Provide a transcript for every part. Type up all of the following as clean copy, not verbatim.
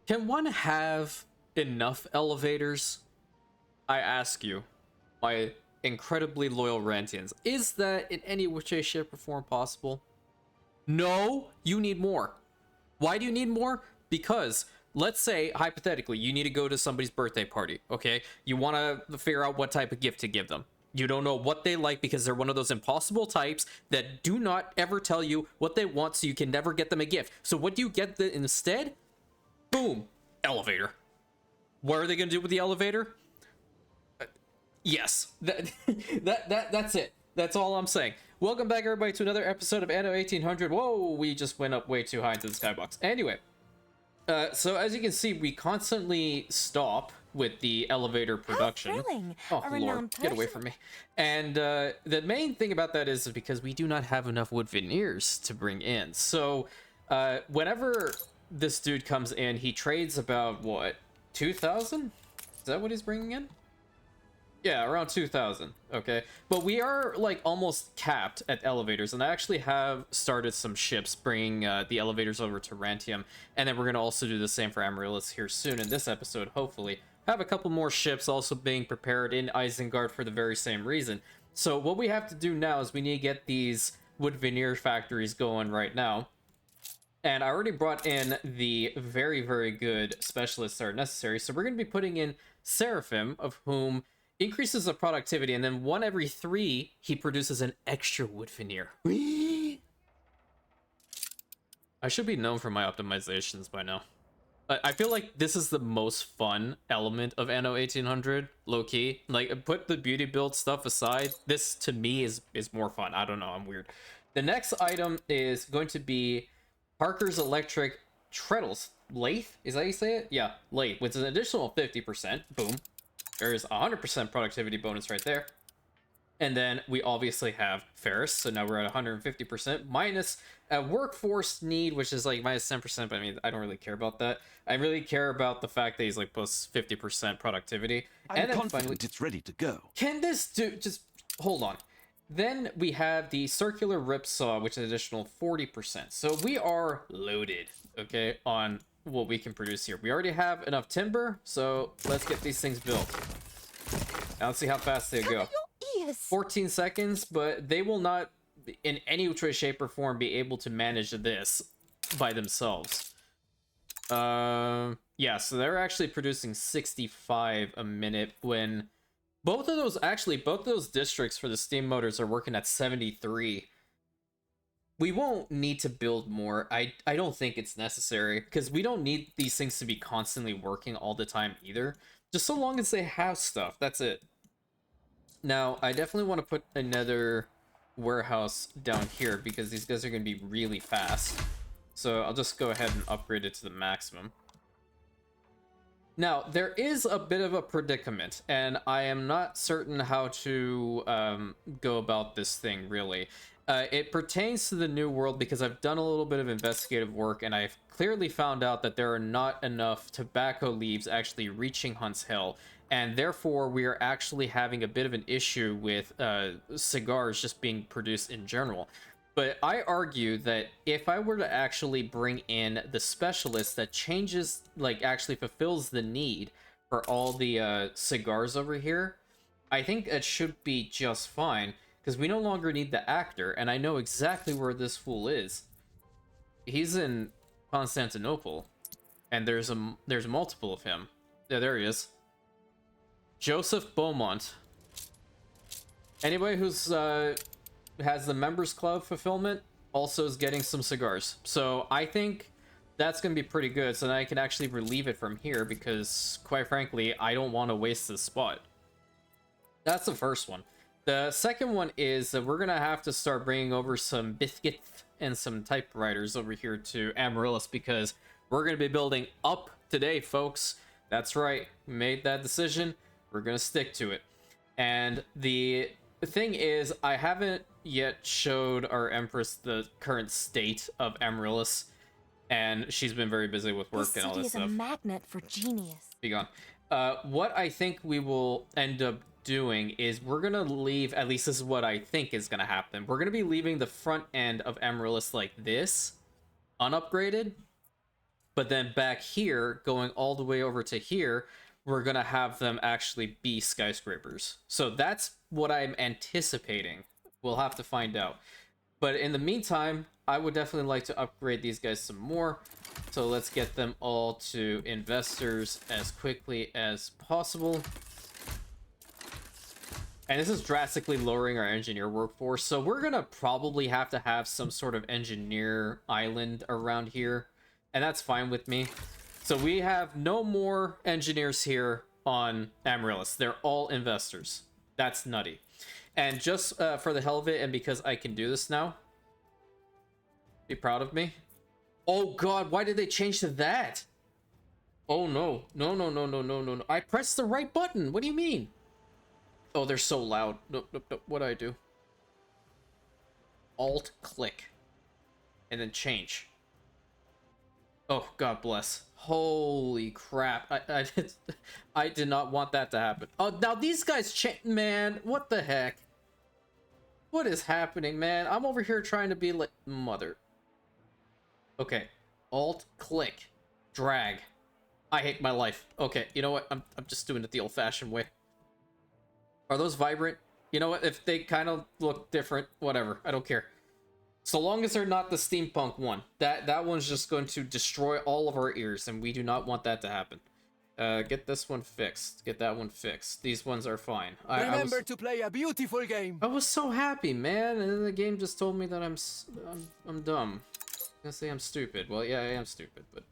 Can one have enough elevators? I ask you, my incredibly loyal Rantians. Is that in any way, shape, or form possible? No, you need more. Why do you need more? Because, let's say, hypothetically, you need to go to somebody's birthday party, okay? You want to figure out what type of gift to give them. You don't know what they like because they're one of those impossible types that do not ever tell you what they want, so you can never get them a gift. So what do you get instead? Boom, elevator. What are they going to do with the elevator? Yes, that's it. That's all I'm saying. Welcome back, everybody, to another episode of Anno 1800. Whoa, we just went up way too high into the skybox. Anyway, so as you can see, we constantly stop with the elevator production. How thrilling. Oh, Lord, get away from me. And the main thing about that is because we do not have enough wood veneers to bring in. So whenever this dude comes in, he trades about, what, 2,000? Is that what he's bringing in? Yeah, around 2,000, okay? But we are, like, almost capped at elevators, and I actually have started some ships bringing the elevators over to Rantium, and then we're going to also do the same for Amaryllis here soon in this episode, hopefully. Have a couple more ships also being prepared in Isengard for the very same reason. So what we have to do now is we need to get these wood veneer factories going right now. And I already brought in the very, very good specialists that are necessary, so we're going to be putting in Seraphim, of whom increases the productivity, and then 1 every 3 he produces an extra wood veneer. I should be known for my optimizations by now. I feel like this is the most fun element of Anno 1800, low-key. Like, put the beauty build stuff aside, this to me is more fun. I don't know, I'm weird. The next item is going to be Parker's Electric Treadles. Lathe? Is that how you say it? Yeah, lathe, with an additional 50%. Boom. There's 100% productivity bonus right there. And then we obviously have Ferris, so now we're at 150%, minus a workforce need, which is like minus 10%, but I mean, I don't really care about that. I really care about the fact that he's like plus 50% productivity. I'm confident finally, it's ready to go. Can this do, just hold on. Then we have the circular rip saw, which is an additional 40%. So we are loaded, okay, on what we can produce here. We already have enough timber, so let's get these things built. Now let's see how fast they go. 14 seconds, but they will not in any way, shape, or form be able to manage this by themselves. Yeah, so they're actually producing 65 a minute when both of those districts for the steam motors are working at 73. We won't need to build more. I don't think it's necessary, because we don't need these things to be constantly working all the time either. Just so long as they have stuff, that's it. Now, I definitely want to put another warehouse down here, because these guys are going to be really fast. So I'll just go ahead and upgrade it to the maximum. Now, there is a bit of a predicament, and I am not certain how to go about this thing, really. It pertains to the New World because I've done a little bit of investigative work, and I've clearly found out that there are not enough tobacco leaves actually reaching Hunt's Hill, and therefore we are actually having a bit of an issue with cigars just being produced in general. But I argue that if I were to actually bring in the specialist that changes, like actually fulfills the need for all the cigars over here, I think it should be just fine. Because we no longer need the actor, and I know exactly where this fool is. He's in Constantinople, and there's multiple of him. Yeah, there he is. Joseph Beaumont. Anybody who's has the members club fulfillment also is getting some cigars. So I think that's going to be pretty good, so then I can actually relieve it from here, because quite frankly, I don't want to waste this spot. That's the first one. The second one is that we're going to have to start bringing over some biscuits and some typewriters over here to Amaryllis, because we're going to be building up today, folks. That's right. We made that decision. We're going to stick to it. And the thing is, I haven't yet showed our Empress the current state of Amaryllis, and she's been very busy with work and all this stuff. This city is a magnet for genius. Be gone. What I think we will end up doing is we're gonna leave, at least this is what I think is gonna happen, we're gonna be leaving the front end of Amaryllis like this, unupgraded, but then back here, going all the way over to here, we're gonna have them actually be skyscrapers. So that's what I'm anticipating. We'll have to find out. But in the meantime, I would definitely like to upgrade these guys some more. So let's get them all to investors as quickly as possible. And this is drastically lowering our engineer workforce. So we're going to probably have to have some sort of engineer island around here. And that's fine with me. So we have no more engineers here on Amaryllis. They're all investors. That's nutty. And just for the hell of it, and because I can do this now, be proud of me. Oh god, why did they change to that? Oh no. No, no, no, no, no, no, no. I pressed the right button. What do you mean? Oh, they're so loud. Nope, nope, nope. What do I do? Alt click. And then change. Oh, God bless. Holy crap. I did not want that to happen. Oh, now these guys man, what the heck? What is happening, man? I'm over here trying to be like mother. Okay. Alt click. Drag. I hate my life. Okay, you know what? I'm just doing it the old-fashioned way. Are those vibrant? You know what? If they kind of look different, whatever. I don't care. So long as they're not the steampunk one. That one's just going to destroy all of our ears, and we do not want that to happen. Get this one fixed. Get that one fixed. These ones are fine. Remember to play a beautiful game. I was so happy, man, and then the game just told me that I'm dumb. I'm gonna say I'm stupid. Well, yeah, I am stupid, but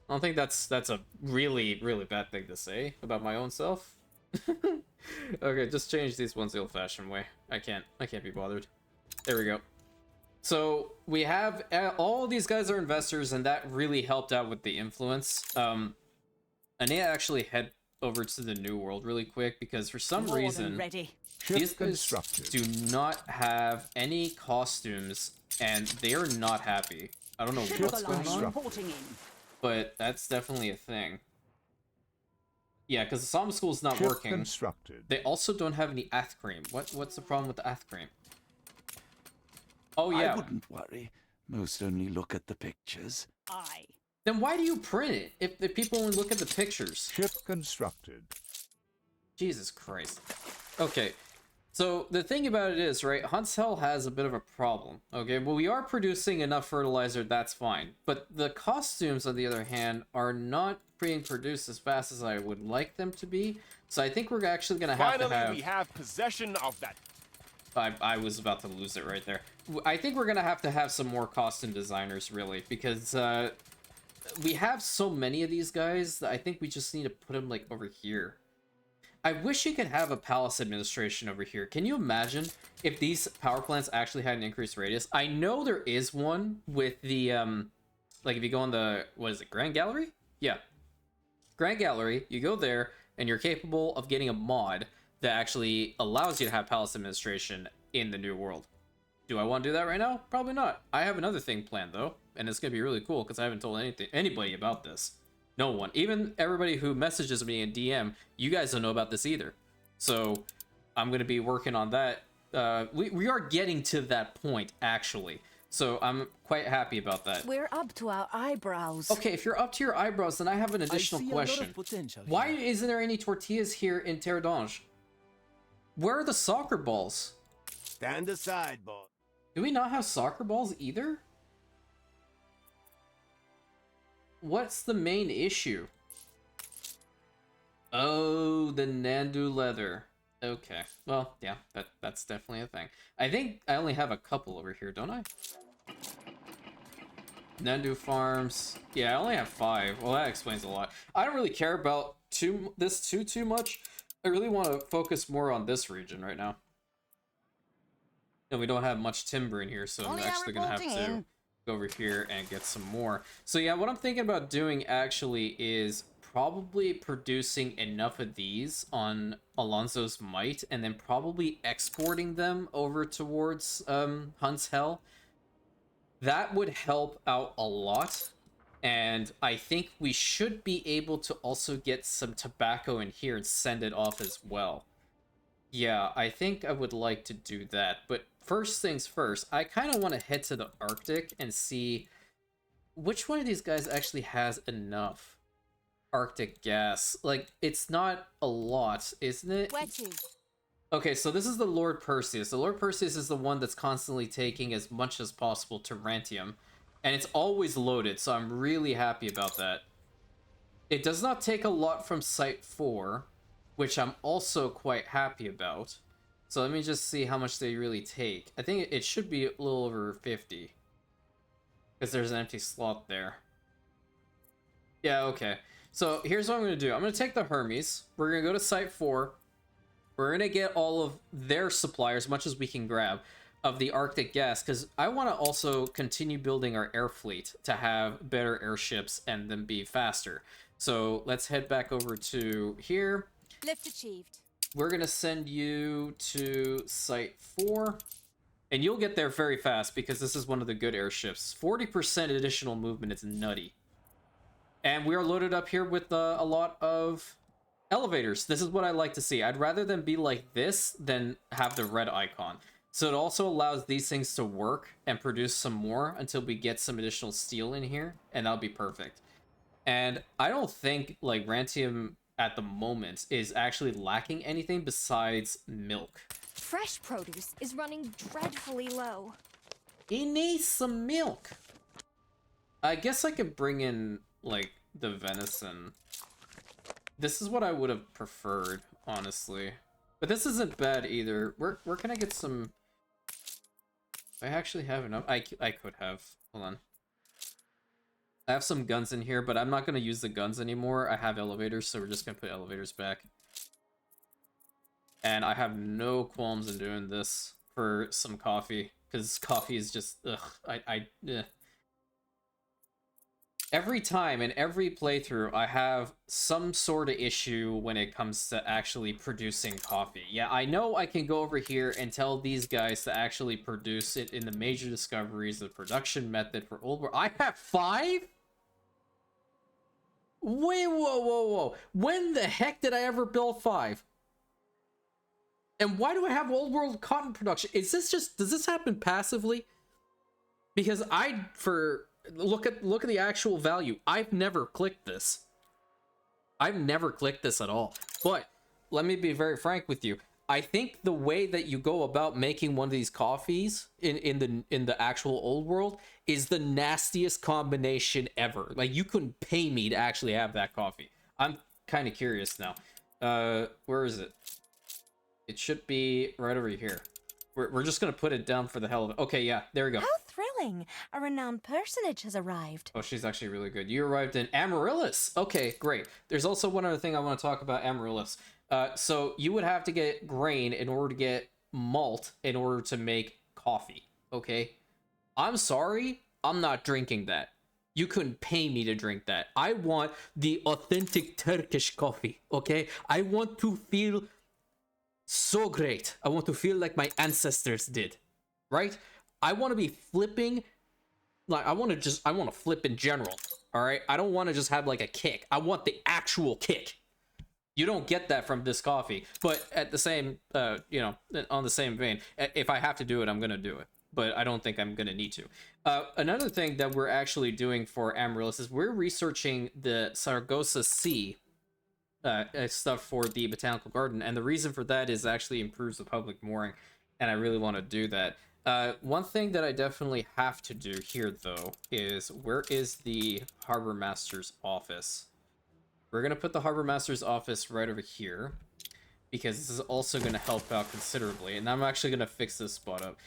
I don't think that's a really, really bad thing to say about my own self. Okay, just change these ones the old-fashioned way. I can't be bothered. There we go. So we have all these guys are investors, and that really helped out with the influence. I need to actually head over to the New World really quick because for some reason these guys do not have any costumes, and they are not happy. I don't know what's going on, but that's definitely a thing. Yeah, because the Psalm School's not working. They also don't have any Ath cream. What's the problem with the Ath cream? Oh yeah. I wouldn't worry. Most only look at the pictures. Then why do you print it if people only look at the pictures? Ship constructed. Jesus Christ. Okay. So the thing about it is, right, Hunt's Hell has a bit of a problem. Okay, well, we are producing enough fertilizer, that's fine. But the costumes, on the other hand, are not being produced as fast as I would like them to be. So I think we're actually going to have to have... Finally, we have possession of that. I was about to lose it right there. I think we're going to have some more costume designers, really, because we have so many of these guys that I think we just need to put them, like, over here. I wish you could have a palace administration over here. Can you imagine if these power plants actually had an increased radius? I know there is one with the, like if you go on the, what is it, Grand Gallery? Yeah. Grand Gallery, you go there, and you're capable of getting a mod that actually allows you to have palace administration in the New World. Do I want to do that right now? Probably not. I have another thing planned, though, and it's going to be really cool because I haven't told anybody about this. No one. Even everybody who messages me in DM, you guys don't know about this either. So I'm going to be working on that. We are getting to that point, actually. So I'm quite happy about that. We're up to our eyebrows. Okay, if you're up to your eyebrows, then I have an additional question. Why isn't there any tortillas here in Terre d'Ange? Where are the soccer balls? Stand aside, boy. Do we not have soccer balls either? What's the main issue? Oh, the Nandu leather. Okay. Well, yeah, that's definitely a thing. I think I only have a couple over here, don't I? Nandu farms. Yeah, I only have 5. Well, that explains a lot. I don't really care about this too much. I really want to focus more on this region right now. And we don't have much timber in here, so I'm actually going to have to go over here and get some more. So yeah, what I'm thinking about doing actually is probably producing enough of these on Alonso's Might and then probably exporting them over towards Hunt's Hell. That would help out a lot. And I think we should be able to also get some tobacco in here and send it off as well. Yeah, I think I would like to do that. But first things first, I kind of want to head to the Arctic and see which one of these guys actually has enough Arctic gas. Like, it's not a lot, isn't it? Where to? Okay, so this is the Lord Perseus. The Lord Perseus is the one that's constantly taking as much as possible to Rantium. And it's always loaded, so I'm really happy about that. It does not take a lot from Site 4, which I'm also quite happy about. So let me just see how much they really take. I think it should be a little over 50. Because there's an empty slot there. Yeah, okay. So here's what I'm going to do. I'm going to take the Hermes. We're going to go to Site 4. We're going to get all of their supply, as much as we can grab, of the Arctic gas. Because I want to also continue building our air fleet to have better airships and them be faster. So let's head back over to here. Lift achieved. We're going to send you to Site 4. And you'll get there very fast because this is one of the good airships. 40% additional movement is nutty. And we are loaded up here with a lot of elevators. This is what I like to see. I'd rather them be like this than have the red icon. So it also allows these things to work and produce some more until we get some additional steel in here. And that'll be perfect. And I don't think, like, Rantium at the moment is actually lacking anything besides milk. Fresh produce is running dreadfully low. He needs some milk. I guess I could bring in, like, the venison. This is what I would have preferred, honestly. But this isn't bad either. Where can I get some... I actually have enough. I could have. Hold on. I have some guns in here, but I'm not going to use the guns anymore. I have elevators, so we're just going to put elevators back. And I have no qualms in doing this for some coffee, because coffee is just, ugh, Every time, in every playthrough, I have some sort of issue when it comes to actually producing coffee. Yeah, I know I can go over here and tell these guys to actually produce it in the major discoveries, the production method for Old World. I have 5? Wait, whoa. When the heck did I ever build 5? And why do I have Old World cotton production? Is this just, does this happen passively? Because look at the actual value. I've never clicked this. I've never clicked this at all. But let me be very frank with you. I think the way that you go about making one of these coffees in the actual Old World is the nastiest combination ever. Like, you couldn't pay me to actually have that coffee. I'm kind of curious now. Where is it? It should be right over here. We're just gonna put it down for the hell of it. Okay, yeah, there we go. How thrilling! A renowned personage has arrived. Oh, she's actually really good. You arrived in Amaryllis. Okay, great. There's also one other thing I want to talk about Amaryllis. So you would have to get grain in order to get malt in order to make coffee. Okay? I'm sorry, I'm not drinking that. You couldn't pay me to drink that. I want the authentic Turkish coffee. Okay? I want to feel so great. I want to feel like my ancestors did, right? I want to be flipping, like, I want to flip in general, all right? I don't want to just have like a kick. I want the actual kick. You don't get that from this coffee, but at the same, you know, on the same vein, if I have to do it, I'm going to do it, but I don't think I'm going to need to. Another thing that we're actually doing for Amaryllis is we're researching the Saragossa Sea stuff for the Botanical Garden, and the reason for that is actually improves the public mooring, and I really want to do that. One thing that I definitely have to do here, though, is where is the Harbor Master's office? We're going to put the Harbor Master's office right over here, because this is also going to help out considerably, and I'm actually going to fix this spot up.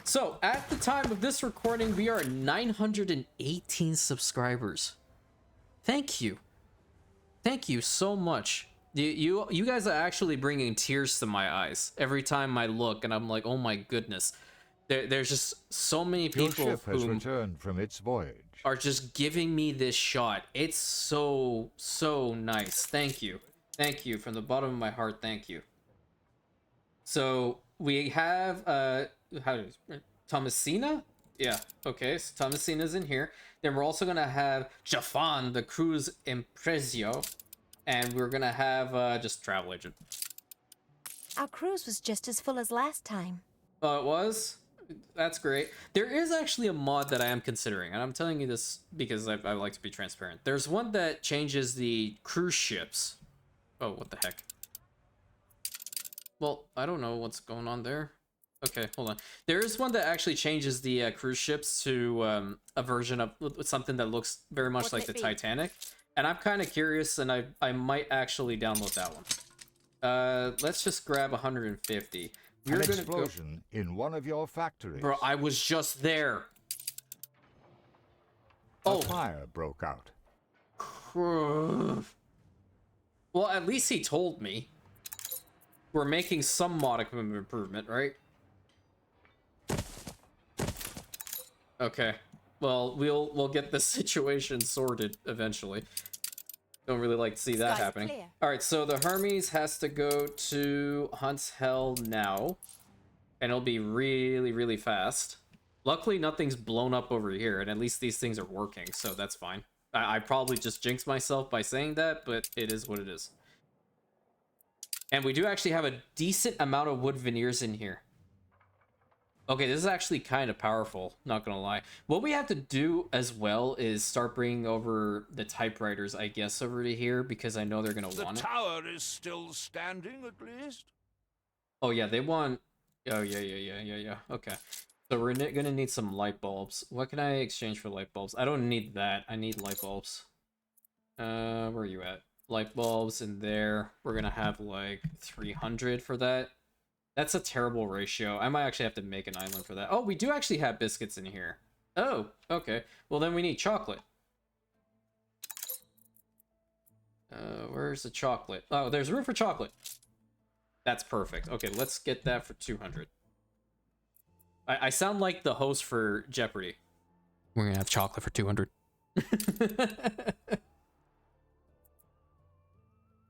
So, at the time of this recording, we are at 918 subscribers. Thank you. Thank you so much. You guys are actually bringing tears to my eyes every time I look, and I'm like, oh my goodness. There's just so many people Your ship has who returned from its voyage. are just giving me this shot. It's so nice. Thank you. Thank you from the bottom of my heart. Thank you. So we have Thomasina Yeah, okay, so Thomasina's in here. Then we're also gonna have Jafan, the cruise impresio. And we're gonna have just travel agent. Our cruise was just as full as last time. Oh, it was? That's great. There is actually a mod that I am considering, and I'm telling you this because I like to be transparent. There's one that changes the cruise ships. Oh, what the heck? Well, I don't know what's going on there. Okay, hold on. There is one that actually changes the cruise ships to a version of something that looks very much What like could the it be? Titanic. And I'm kind of curious, and I might actually download that one. Let's just grab 150. We're An gonna explosion in one of your factories. Bro, I was just there. A Oh. fire broke out. Well, at least he told me. We're making some modicum of improvement, right? Okay. Well, we'll get the situation sorted eventually. Don't really like to see that Skies happening. clear. All right, so the Hermes has to go to Hunt's Hell now, and it'll be really, really fast. Luckily, nothing's blown up over here, and at least these things are working, so that's fine. I probably just jinxed myself by saying that, but it is what it is. And we do actually have a decent amount of wood veneers in here. Okay, this is actually kind of powerful, not gonna lie. What we have to do as well is start bringing over the typewriters, I guess, over to here, because I know they're gonna The want it. tower is still standing, at least. Oh yeah, they want... Oh yeah. Okay. So we're gonna need some light bulbs. What can I exchange for light bulbs? I don't need that. I need light bulbs. Where are you at? Light bulbs in there. We're gonna have like 300 for that. That's a terrible ratio. I might actually have to make an island for that. Oh, we do actually have biscuits in here. Oh, okay. Well, then we need chocolate. Where's the chocolate? Oh, there's room for chocolate. That's perfect. Okay, let's get that for 200. I sound like the host for Jeopardy. We're gonna have chocolate for 200.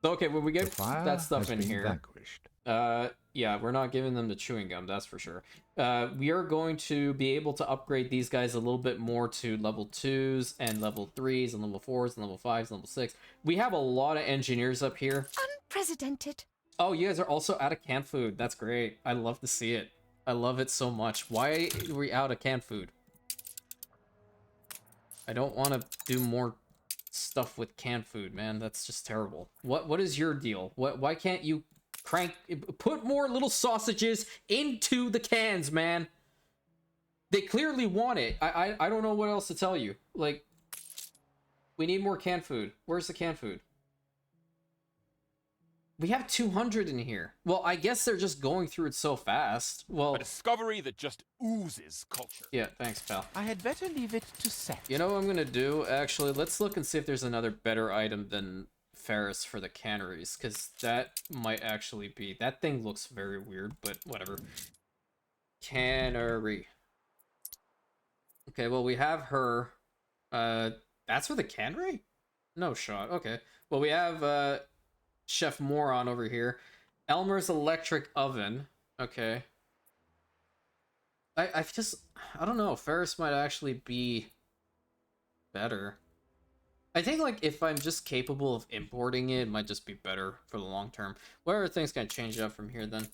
Okay, when we The get fire that stuff has in been here, vanquished. yeah, we're not giving them the chewing gum, that's for sure. We are going to be able to upgrade these guys a little bit more to level 2s and level 3s and level 4s and level 5s and level 6. We have a lot of engineers up here. Unprecedented. Oh, you guys are also out of canned food. That's great. I love to see it. I love it so much. Why are we out of canned food? I don't want to do more stuff with canned food, man. That's just terrible. What is your deal? Why can't you put more little sausages into the cans, man? They clearly want it. I don't know what else to tell you. Like, we need more canned food. Where's the canned food? We have 200 in here. Well, I guess they're just going through it so fast. Well, A discovery that just oozes culture. yeah, thanks, pal. I had better leave it to set. You know what I'm gonna do? Actually, let's look and see if there's another better item than Ferris for the canneries, because that might actually be... That thing looks very weird, but whatever. Cannery. Okay, well, we have her. That's for the cannery? No shot. Okay. Well, we have, Chef Moron over here. Elmer's electric oven. Okay. I don't know. Ferris might actually be better. I think, like, if I'm just capable of importing it, it might just be better for the long term. What other things can I change up from here, then?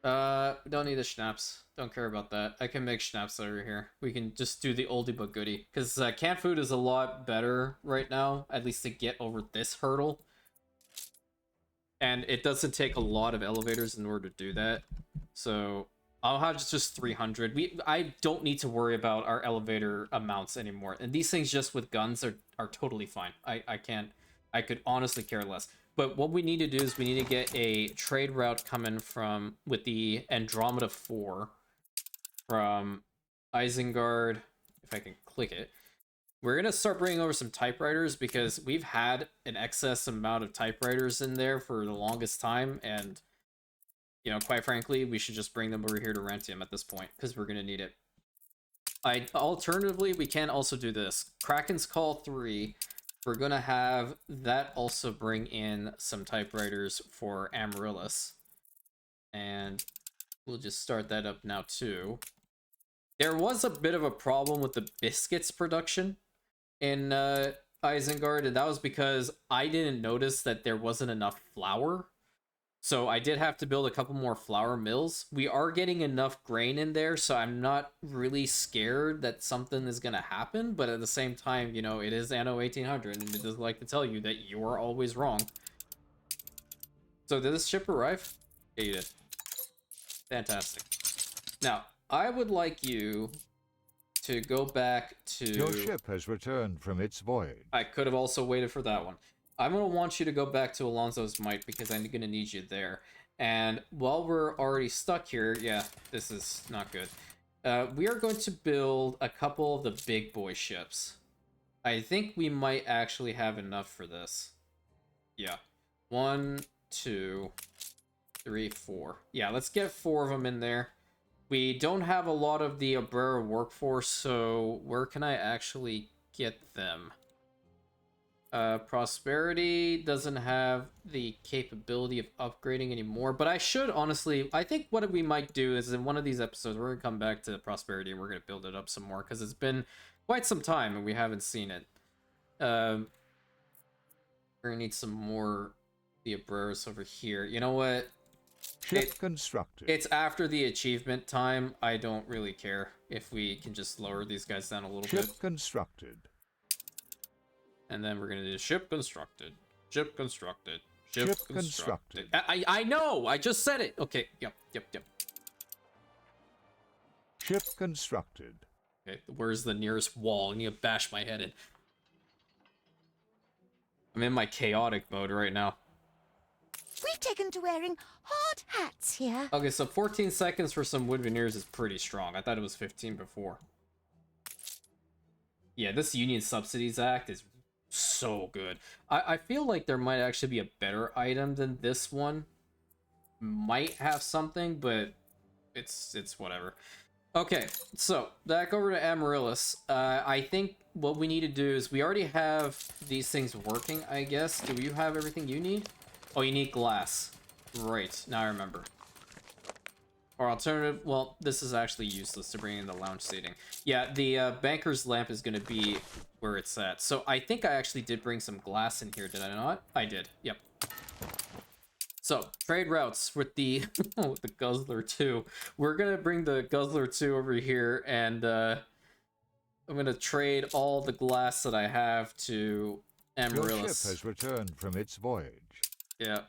Don't need the schnapps. Don't care about that. I can make schnapps over here. We can just do the oldie but goodie. Because canned food is a lot better right now, at least to get over this hurdle. And it doesn't take a lot of elevators in order to do that. So I'll have just 300. I don't need to worry about our elevator amounts anymore. And these things just with guns are totally fine. I could honestly care less. But what we need to do is we need to get a trade route coming from with the Andromeda 4 from Isengard, if I can click it. We're going to start bringing over some typewriters because we've had an excess amount of typewriters in there for the longest time. And, you know, quite frankly, we should just bring them over here to Rentium at this point because we're going to need it. Alternatively, we can also do this. Kraken's Call 3. We're going to have that also bring in some typewriters for Amaryllis. And we'll just start that up now too. There was a bit of a problem with the biscuits production in Isengard, and that was because I didn't notice that there wasn't enough flour. So I did have to build a couple more flour mills. We are getting enough grain in there, so I'm not really scared that something is going to happen. But at the same time, you know, it is Anno 1800, and it does like to tell you that you are always wrong. So did this ship arrive? Yeah, you did. Fantastic. Now, I would like you to go back to... Your ship has returned from its voyage. I could have also waited for that one. I'm going to want you to go back to Alonso's Might because I'm going to need you there. And while we're already stuck here, yeah, this is not good. We are going to build a couple of the big boy ships. I think we might actually have enough for this. Yeah. 1, 2, 3, 4. Yeah, let's get 4 of them in there. We don't have a lot of the Abrera workforce, so where can I actually get them? Prosperity doesn't have the capability of upgrading anymore, but I should honestly, I think what we might do is in one of these episodes, we're going to come back to Prosperity and we're going to build it up some more because it's been quite some time and we haven't seen it. We're going to need some more the Abreras over here. You know what? Ship constructed. It's after the achievement time. I don't really care if we can just lower these guys down a little bit. Ship constructed. And then we're gonna do ship constructed, ship constructed, ship Ship constructed. constructed. I know, I just said it. Okay, yep. Ship constructed. Okay, where's the nearest wall? I need to bash my head in. I'm in my chaotic mode right now. We've taken to wearing hard hats here. Okay, so 14 seconds for some wood veneers is pretty strong. I thought it was 15 before. Yeah, this Union Subsidies Act is so good. I feel like there might actually be a better item than this one. Might have something, but it's whatever. Okay, so back over to Amaryllis. I think what we need to do is we already have these things working, I guess. Do you have everything you need? Oh, you need glass. Right, now I remember. Or alternative, well, this is actually useless to bring in the lounge seating. Yeah, the banker's lamp is going to be where it's at. So I think I actually did bring some glass in here, did I not? I did, yep. So, trade routes with the with the Guzzler 2. We're going to bring the Guzzler 2 over here, and I'm going to trade all the glass that I have to Amaryllis. Your ship has returned from its voyage. Yeah.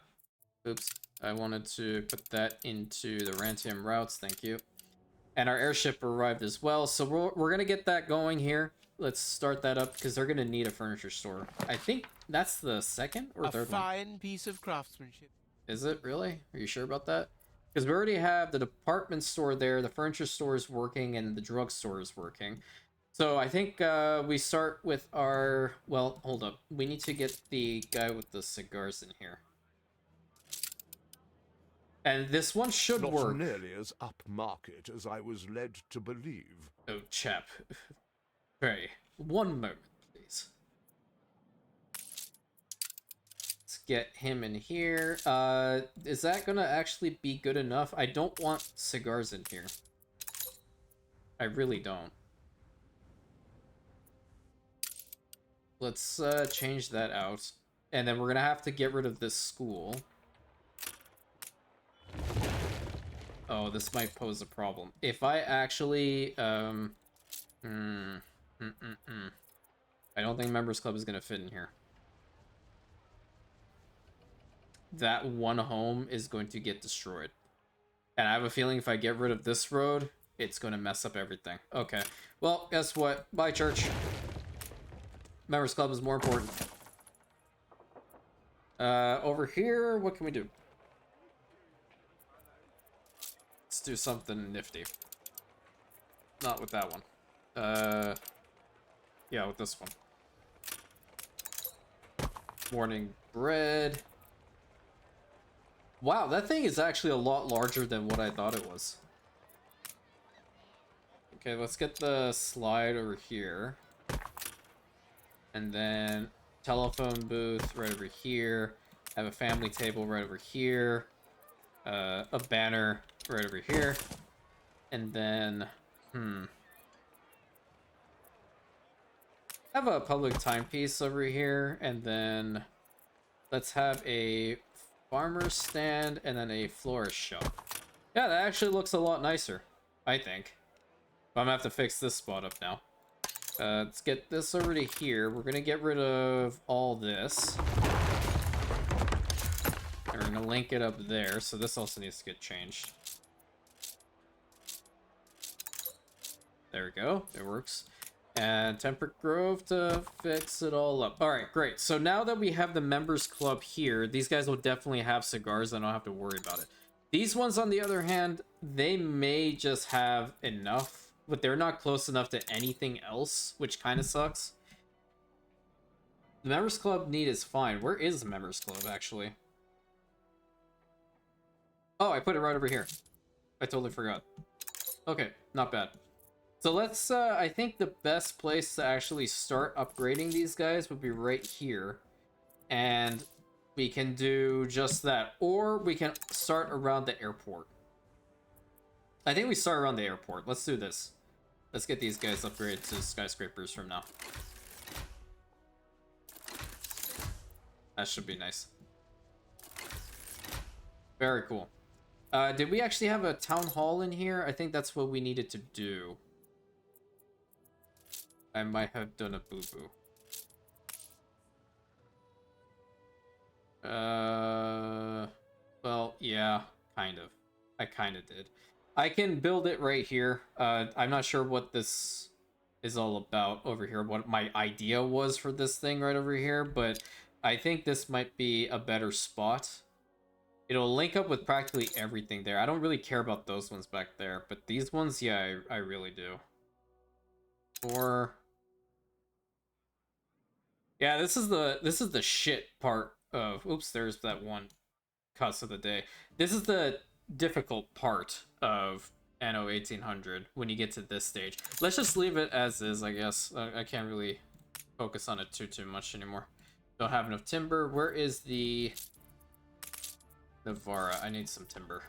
Oops. I wanted to put that into the Rantium routes, thank you. And our airship arrived as well, so we're going to get that going here. Let's start that up, because they're going to need a furniture store. I think that's the second or third one. A fine piece of craftsmanship. Is it really? Are you sure about that? Because we already have the department store there, the furniture store is working, and the drugstore is working. So I think we start with our... Well, hold up. We need to get the guy with the cigars in here. And this one should work. Not nearly as upmarket as I was led to believe. Oh, chap. Pray, one moment, please. Let's get him in here. Is that gonna actually be good enough? I don't want cigars in here. I really don't. Let's change that out. And then we're gonna have to get rid of this school. Oh, this might pose a problem. If I actually, I don't think Members Club is going to fit in here. That one home is going to get destroyed. And I have a feeling if I get rid of this road, it's going to mess up everything. Okay. Well, guess what? Bye, church. Members Club is more important. Over here, what can we do? Let's do something nifty. Not with that one. Yeah, with this one. Morning bread. Wow, that thing is actually a lot larger than what I thought it was. Okay, let's get the slide over here. And then telephone booth right over here. Have a family table right over here. A banner right over here. And then, Have a public timepiece over here, and then let's have a farmer stand and then a florist shop. Yeah, that actually looks a lot nicer, I think. But I'm gonna have to fix this spot up now. Let's get this over to here. We're gonna get rid of all this. And we're gonna link it up there, so this also needs to get changed. There we go, it works. And Temperate Grove to fix it all up. All right, great. So now that we have the members club here, these guys will definitely have cigars. I don't have to worry about it. These ones, on the other hand, they may just have enough, but they're not close enough to anything else, which kind of sucks. The members club need is fine. Where is the members club, actually? Oh, I put it right over here. I totally forgot. Okay, not bad. So let's, I think the best place to actually start upgrading these guys would be right here. And we can do just that. Or we can start around the airport. I think we start around the airport. Let's do this. Let's get these guys upgraded to skyscrapers from now. That should be nice. Very cool. Did we actually have a town hall in here? I think that's what we needed to do. I might have done a boo-boo. Well, yeah, kind of. I kind of did. I can build it right here. I'm not sure what this is all about over here, what my idea was for this thing right over here, but I think this might be a better spot. It'll link up with practically everything there. I don't really care about those ones back there, but these ones, yeah, I really do. Or... yeah, this is the shit part of... oops, there's that one cuss of the day. This is the difficult part of Anno 1800 when you get to this stage. Let's just leave it as is, I guess. I can't really focus on it too much anymore. Don't have enough timber. Where is the Navara? I need some timber.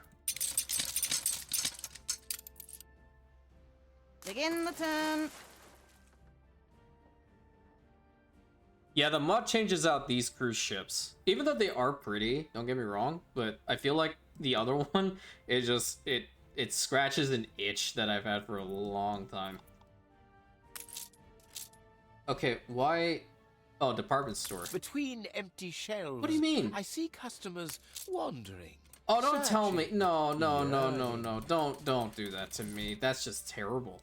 Dig in the tent. Yeah, the mod changes out these cruise ships. Even though they are pretty, don't get me wrong, but I feel like the other one, it just, it scratches an itch that I've had for a long time. Okay, why... oh, department store. Between empty shelves. What do you mean? I see customers wandering. Oh, don't tell me. searching, No, no, no, no, yearning. no. Don't do that to me. That's just terrible.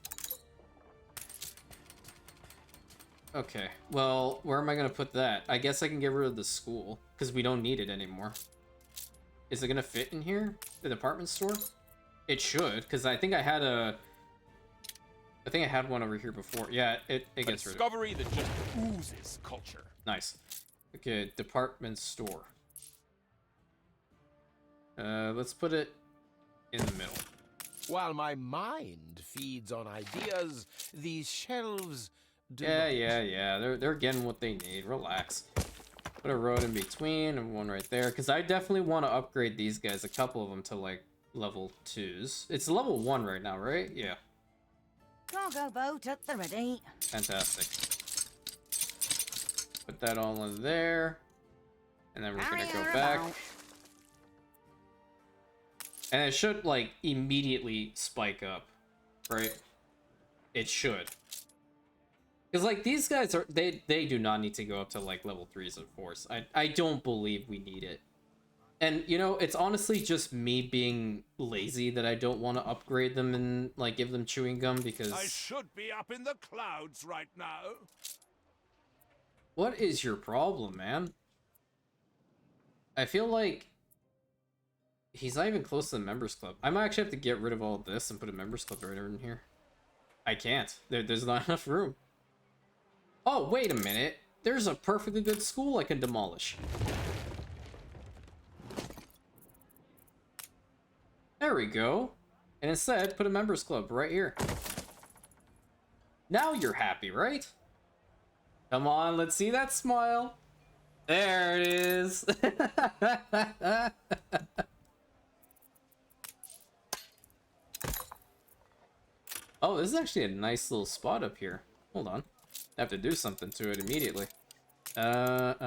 Okay, well, where am I gonna put that? I guess I can get rid of the school, because we don't need it anymore. Is it gonna fit in here? The department store? It should, because I think I had a... I think I had one over here before. Yeah, it A gets rid of it. discovery that just oozes culture. Nice. Okay, department store. Let's put it in the middle. While my mind feeds on ideas, these shelves do Yeah, not. yeah. They're getting what they need. Relax. Put a road in between and one right there, because I definitely want to upgrade these guys, a couple of them, to like level 2s. It's level 1 right now, right? Yeah. Cargo boat at the ready. Fantastic. Put that all in there. And then we're gonna go back. And it should, like, immediately spike up. Right? It should. Because, like, these guys are... They do not need to go up to, like, level 3s and 4s. I don't believe we need it. And, you know, it's honestly just me being lazy that I don't want to upgrade them and, like, give them chewing gum, because... I should be up in the clouds right now. What is your problem, man? I feel like... he's not even close to the members club. I might actually have to get rid of all of this and put a members club right over in here. I can't. There's not enough room. Oh, wait a minute. There's a perfectly good school I can demolish. There we go. And instead, put a members club right here. Now you're happy, right? Come on, let's see that smile. There it is. Oh, this is actually a nice little spot up here. Hold on. have to do something to it immediately. Nope.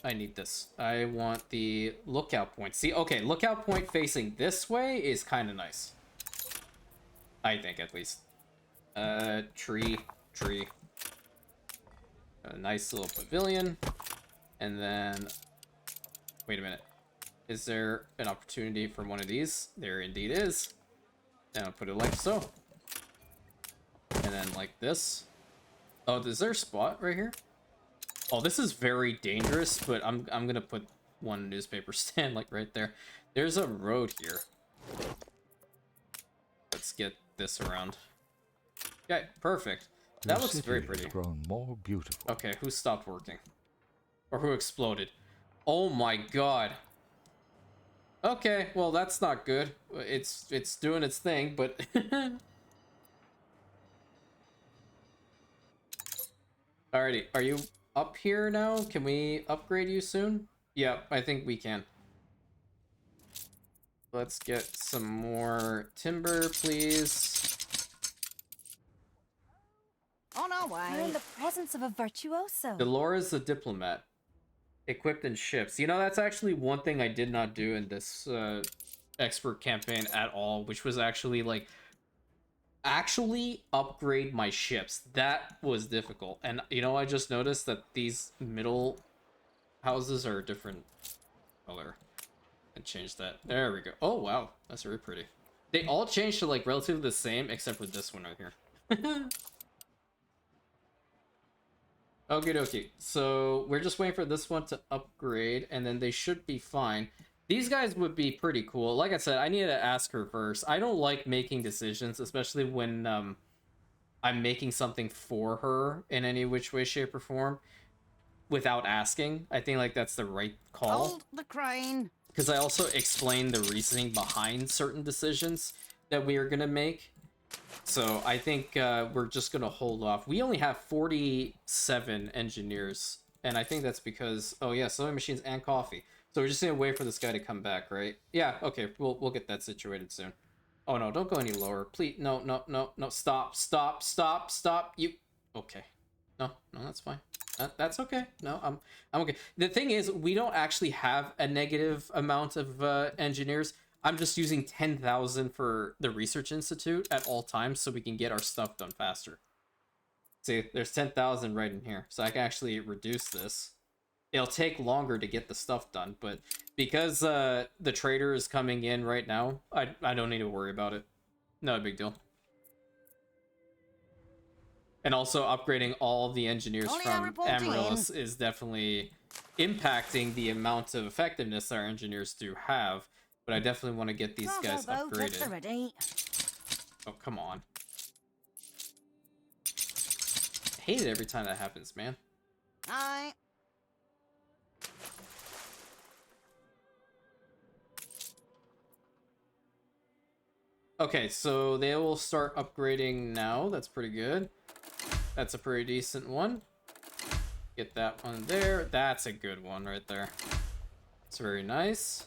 I need this. I want the lookout point. See, okay, lookout point facing this way is kind of nice. I think, at least. Tree. A nice little pavilion. And then... Wait a minute. Is there an opportunity for one of these? There indeed is. And I'll put it like so. And then like this. Oh, is there a spot right here? Oh, this is very dangerous, but I'm gonna put one newspaper stand like right there. There's a road here. Let's get this around. Okay, perfect. That The looks city very has pretty. grown more beautiful. Okay, who stopped working? Or who exploded? Oh my god. Okay, well that's not good. It's doing its thing, but alrighty, are you up here now? Can we upgrade you soon? Yeah, I think we can. Let's get some more timber, please. On our We're in way. the presence of a virtuoso. Dolores the diplomat. Equipped in ships. You know, that's actually one thing I did not do in this expert campaign at all, which was actually like upgrade my ships. That was difficult. And you know, I just noticed that these middle houses are a different color. And change that. There we go. Oh wow, that's very pretty. They all changed to like relatively the same except for this one right here. Okie dokie. So we're just waiting for this one to upgrade, and then they should be fine. These guys would be pretty cool. Like I said, I need to ask her first. I don't like making decisions, especially when I'm making something for her in any which way, shape, or form without asking. I think like that's the right call. Hold the crane. Because I also explained the reasoning behind certain decisions that we are going to make. So I think we're just going to hold off. We only have 47 engineers. And I think that's because... Oh yeah, sewing machines and coffee. So we're just going to wait for this guy to come back, right? Yeah, okay. We'll get that situated soon. Oh no, don't go any lower. Please, no. Stop. You... Okay. No, that's fine. That's okay. No, I'm okay. The thing is, we don't actually have a negative amount of engineers. I'm just using 10,000 for the research institute at all times so we can get our stuff done faster. See, there's 10,000 right in here, so I can actually reduce this. It'll take longer to get the stuff done, but because the trader is coming in right now, I don't need to worry about it. No big deal. And also upgrading all of the engineers from Amaryllis is definitely impacting the amount of effectiveness our engineers do have. But I definitely want to get these guys upgraded. Oh, come on. I hate it every time that happens, man. Aye. Okay, so they will start upgrading now. That's pretty good. That's a pretty decent one. Get that one there. That's a good one right there. It's very nice.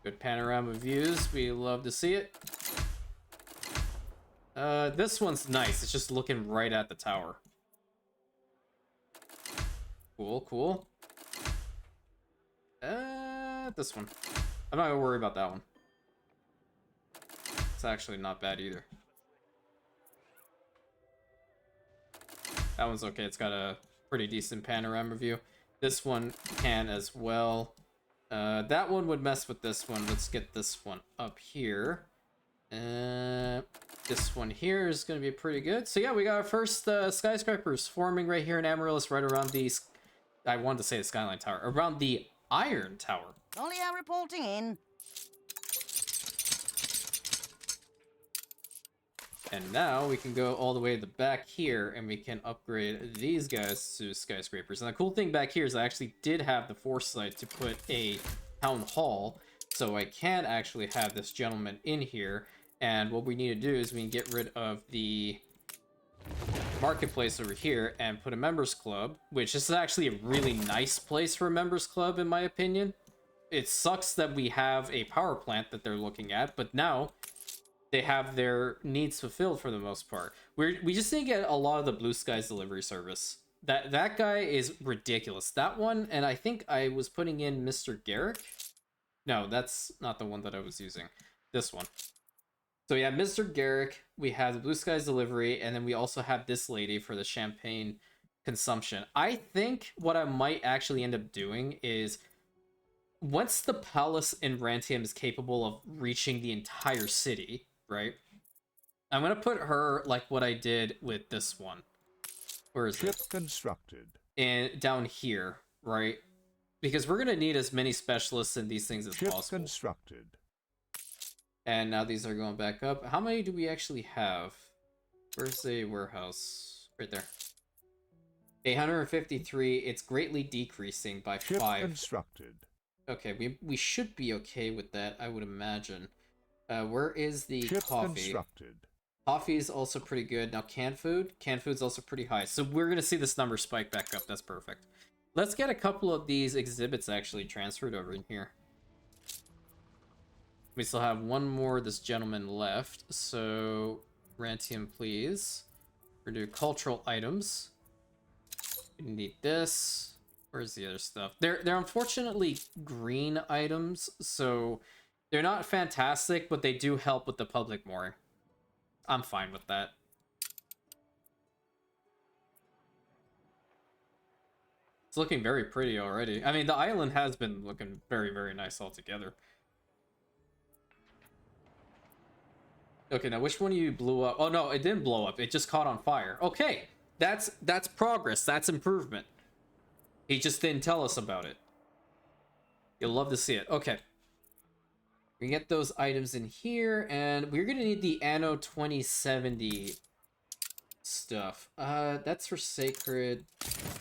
Good panorama views. We love to see it. This one's nice. It's just looking right at the tower. Cool. This one. I'm not gonna worry about that one. It's actually not bad either. That one's okay. It's got a pretty decent panorama view. This one can as well. That one would mess with this one. Let's get this one up here. This one here is going to be pretty good. So yeah, we got our first skyscrapers forming right here in Amaryllis, right around the... I wanted to say the Skyline Tower. Around the Iron Tower. Only are reporting in. And now we can go all the way to the back here and we can upgrade these guys to skyscrapers. And the cool thing back here is I actually did have the foresight to put a town hall. So I can actually have this gentleman in here. And what we need to do is we can get rid of the marketplace over here and put a members club, which is actually a really nice place for a members club in my opinion. It sucks that we have a power plant that they're looking at, but now they have their needs fulfilled for the most part. We just need to get a lot of the Blue Skies delivery service. That guy is ridiculous. That one, and I think I was putting in Mr. Garrick. No, that's not the one that I was using. This one. So yeah, Mr. Garrick, we have the Blue Skies delivery, and then we also have this lady for the champagne consumption. I think what I might actually end up doing is, once the palace in Rantium is capable of reaching the entire city, right? I'm gonna put her like what I did with this one. Where is Ship it? constructed. And down here, right? Because we're gonna need as many specialists in these things as Ship possible. constructed. And now these are going back up. How many do we actually have? Where's the warehouse? Right there. 853. It's greatly decreasing by Ship 5. constructed. Okay, we should be okay with that, I would imagine. Where is the Ship coffee? constructed. Coffee is also pretty good. Now canned food? Canned food's also pretty high. So we're going to see this number spike back up. That's perfect. Let's get a couple of these exhibits actually transferred over in here. We still have one more this gentleman left. So, Rantium, please. We're going to do cultural items. We need this. Where's the other stuff? They're unfortunately green items, so they're not fantastic, but they do help with the public more. I'm fine with that. It's looking very pretty already. I mean, the island has been looking very, very nice altogether. Okay, now which one of you blew up? Oh no, it didn't blow up. It just caught on fire. Okay, that's progress. That's improvement. He just didn't tell us about it. You'll love to see it. Okay. We get those items in here, and we're gonna need the Anno 2070 stuff. That's for Sacred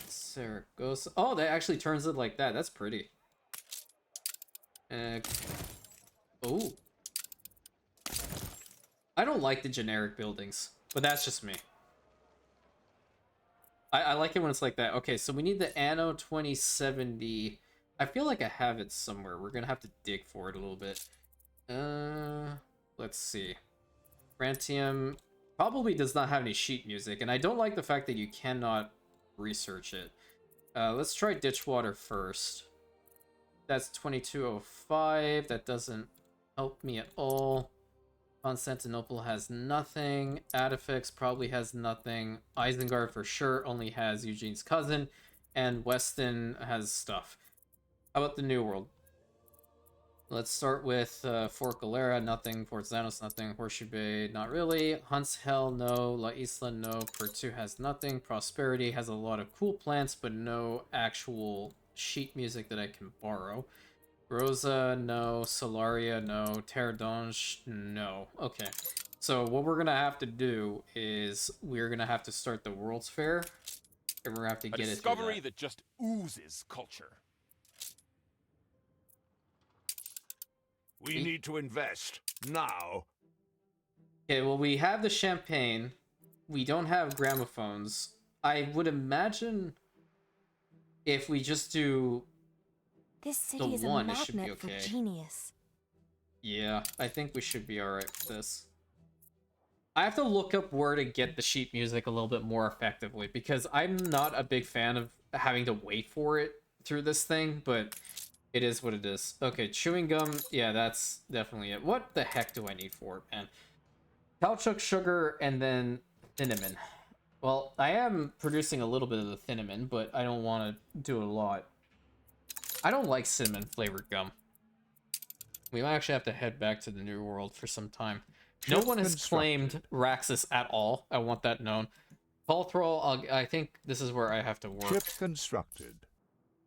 Saragossa. Oh, that actually turns it like that. That's pretty. Oh. I don't like the generic buildings, but that's just me. I like it when it's like that. Okay, so we need the Anno 2070. I feel like I have it somewhere. We're gonna have to dig for it a little bit. Let's see. Rantium probably does not have any sheet music, and I don't like the fact that you cannot research it. Let's try Ditchwater first. That's 2205. That doesn't help me at all. Constantinople has nothing. Adifix probably has nothing. Isengard for sure only has Eugene's cousin. And Weston has stuff. How about the New World? Let's start with Fort Galera, nothing. Fort Xanos, nothing. Horseshoe Bay, not really. Hunt's Hell, no. La Isla, no. Pertu has nothing. Prosperity has a lot of cool plants, but no actual sheet music that I can borrow. Rosa, no. Solaria, no. Terradonge, no. Okay. So what we're going to have to do is we're going to have to start the World's Fair. And we're going to have to get it. A discovery that just oozes culture. We need to invest now. Okay, well, we have the champagne. We don't have gramophones. I would imagine if we just do This city is a one, it should be magnet for okay. genius. Yeah, I think we should be alright with this. I have to look up where to get the sheet music a little bit more effectively, because I'm not a big fan of having to wait for it through this thing, but it is what it is. Okay, chewing gum, yeah, that's definitely it. What the heck do I need for it, man? Caoutchouc sugar and then cinnamon. Well, I am producing a little bit of the cinnamon, but I don't want to do a lot. I don't like cinnamon flavored gum. We might actually have to head back to the New World for some time. No one has claimed Raxus at all. I want that known. Palthrol, I think this is where I have to work. Ship constructed.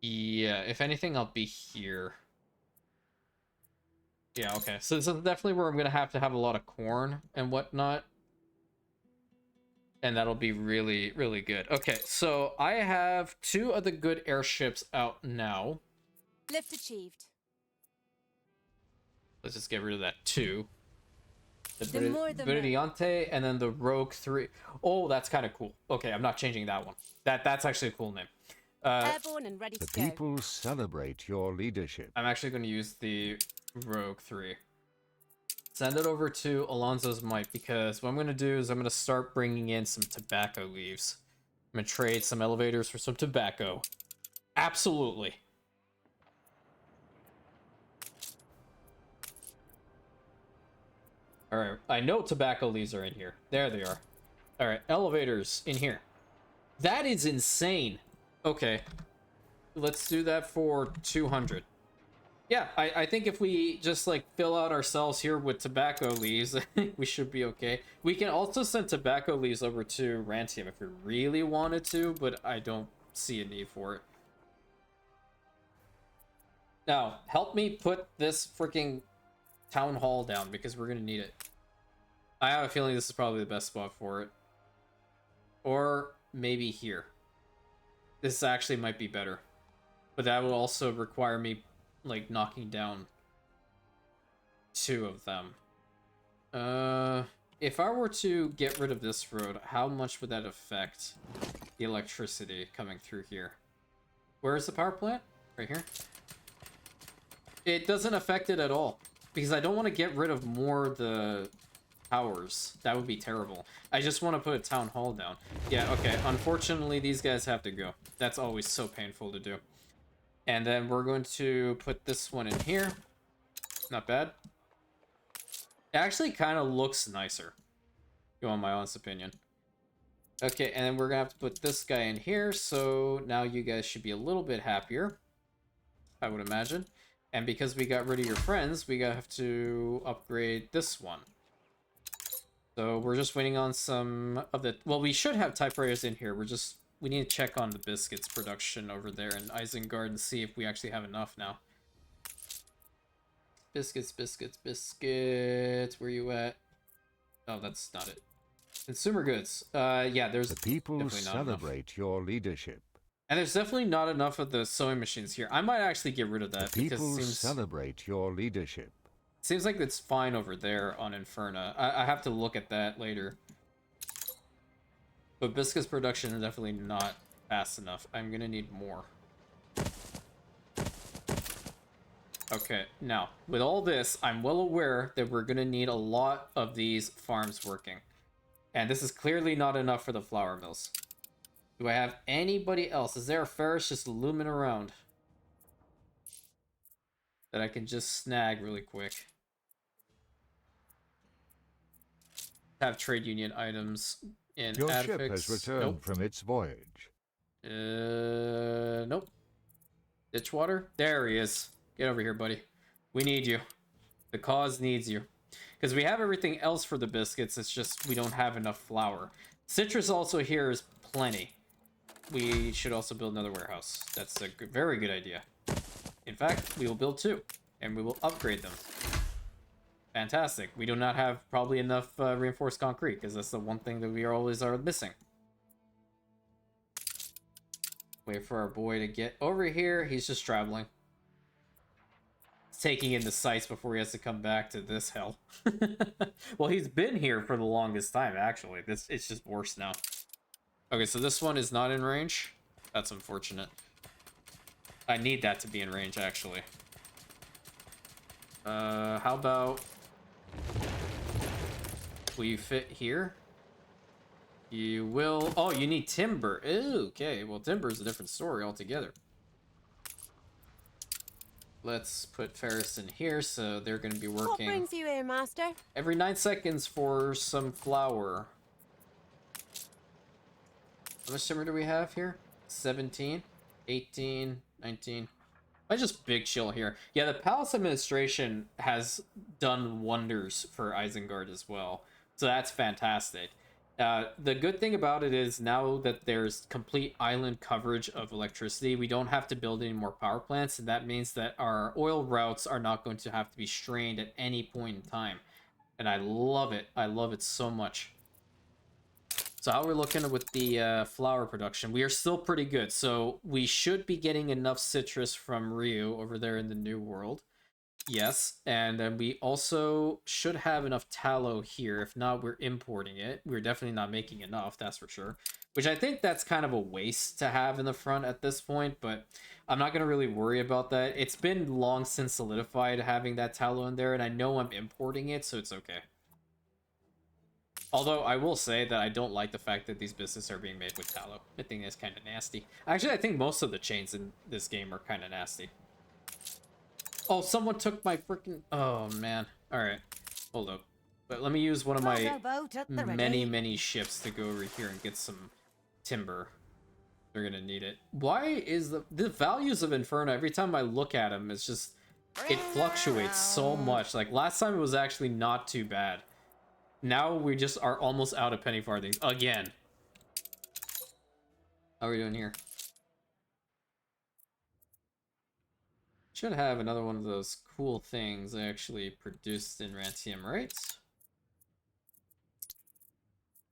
Yeah, if anything, I'll be here. Yeah, okay. So this is definitely where I'm going to have a lot of corn and whatnot. And that'll be really, really good. Okay, so I have 2 of the good airships out now. Lift achieved. Let's just get rid of that 2. The more the Brillante and then the Rogue 3. Oh, that's kind of cool. Okay, I'm not changing that one. That's actually a cool name. Airborne and ready The to go. people celebrate your leadership. I'm actually going to use the Rogue 3. Send it over to Alonzo's Might, because what I'm going to do is I'm going to start bringing in some tobacco leaves. I'm going to trade some elevators for some tobacco. Absolutely. Alright, I know tobacco leaves are in here. There they are. Alright, elevators in here. That is insane. Okay. Let's do that for 200. Yeah, I think if we just, like, fill out ourselves here with tobacco leaves, we should be okay. We can also send tobacco leaves over to Rantium if we really wanted to, but I don't see a need for it. Now, help me put this freaking town hall down, because we're gonna need it. I have a feeling this is probably the best spot for it. Or maybe here. This actually might be better. But that will also require me, like, knocking down 2 of them. If I were to get rid of this road, how much would that affect the electricity coming through here? Where is the power plant? Right here? It doesn't affect it at all, because I don't want to get rid of more of the towers. That would be terrible. I just want to put a town hall down. Yeah, okay. Unfortunately, these guys have to go. That's always so painful to do. And then we're going to put this one in here. Not bad. It actually kind of looks nicer, if you want my honest opinion. Okay, and then we're gonna have to put this guy in here, so now you guys should be a little bit happier, I would imagine. And because we got rid of your friends, we gotta have to upgrade this one. So we're just waiting on some of the... Well, we should have typewriters in here. We need to check on the biscuits production over there in Isengard and see if we actually have enough now. Biscuits, biscuits, biscuits. Where you at? Oh, that's not it. Consumer goods. Yeah, there's The people definitely not enough. celebrate your leadership. And there's definitely not enough of the sewing machines here. I might actually get rid of that, The because people it celebrate your leadership. seems like it's fine over there on Inferna. I have to look at that later. But biscuits production is definitely not fast enough. I'm gonna need more. Okay, now, with all this, I'm well aware that we're gonna need a lot of these farms working. And this is clearly not enough for the flour mills. Do I have anybody else? Is there a Ferris just looming around that I can just snag really quick? Have trade union items in Your ship Adfix. has returned Nope. from its voyage. Nope. Ditchwater? There he is. Get over here, buddy. We need you. The cause needs you. Because we have everything else for the biscuits, it's just we don't have enough flour. Citrus also here is plenty. We should also build another warehouse. That's a very good idea. In fact, we will build 2, and we will upgrade them. Fantastic. We do not have probably enough reinforced concrete, because that's the one thing that we always are missing. Wait for our boy to get over here. He's just traveling. He's taking in the sights before he has to come back to this hell. Well, he's been here for the longest time, actually. It's just worse now. Okay, so this one is not in range. That's unfortunate. I need that to be in range, actually. How about... Will you fit here? You will... Oh, you need timber. Ooh, okay, well, timber is a different story altogether. Let's put Ferris in here, so they're going to be What working brings you here, master? every 9 seconds for some flour. How much timber do we have here? 17, 18, 19. I just big chill here. Yeah, the Palace Administration has done wonders for Isengard as well. So that's fantastic. The good thing about it is now that there's complete island coverage of electricity, we don't have to build any more power plants, and that means that our oil routes are not going to have to be strained at any point in time. And I love it. I love it so much. So how we're looking with the flower production, we are still pretty good. So we should be getting enough citrus from Ryu over there in the New World. Yes, and then we also should have enough tallow here. If not, we're importing it. We're definitely not making enough, that's for sure. Which I think that's kind of a waste to have in the front at this point, but I'm not going to really worry about that. It's been long since solidified having that tallow in there, and I know I'm importing it, so it's okay. Although, I will say that I don't like the fact that these businesses are being made with tallow. I think that's kind of nasty. Actually, I think most of the chains in this game are kind of nasty. Oh, someone took my freaking... Oh, man. Alright. Hold up. But let me use one of my Boat at the many, ready. many ships to go over here and get some timber. They're gonna need it. Why is the values of Inferno, every time I look at them, it's just... It fluctuates so much. Like, last time it was actually not too bad. Now we just are almost out of penny farthings. Again. How are we doing here? Should have another one of those cool things I actually produced in Rantium, right?